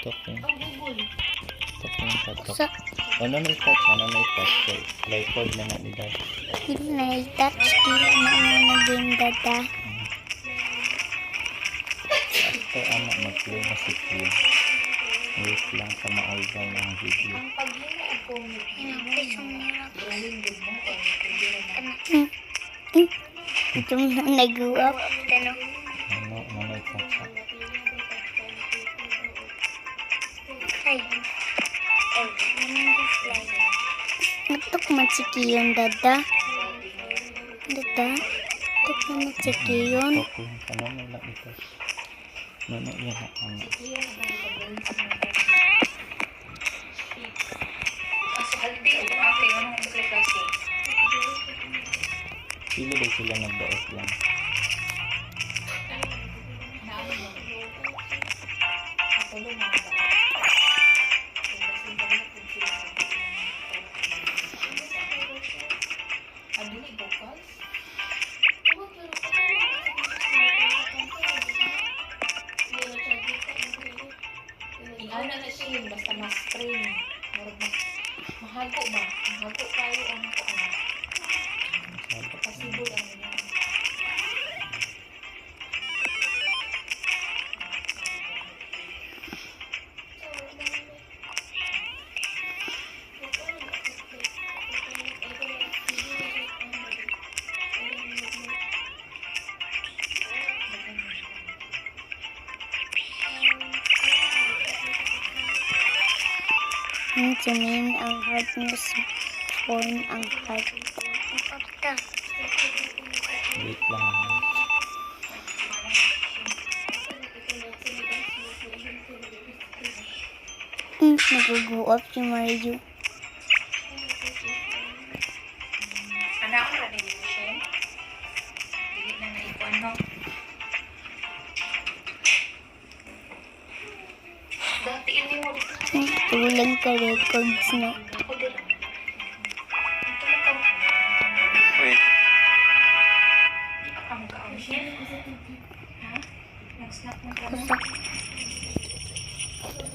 Talking. Oh, Google. Talking tatok. Sa Ano na i-touch? Ano na i-touch? Record na na nila. hindi na i-touch kila na nga game dada. After anak mag-play na si Kim. Wait lang sa maulgan ng video. Ang paghimo o comic. Drawing good mo. Itong na nag-up. Ano na i-touch? Ay. Natok man si Kiyon dada. Dada. Natok man si Kiyon. Talking. Ano na lang i-touch? Ano na yan na ano? Sa haldi o ate, anong implikasi? Pili ba sila nagdaos lang? Ano na siya yun, basta mas spring. Mahago ba? Mahago kayo ang possible ang yan. Ang tumin ang heart mo sa form ang heart. Wait lang. Nag-go-up si Mario. Ano ako na din siya? Dili na naikuan no? Dati ini mo. Tulang ka records na.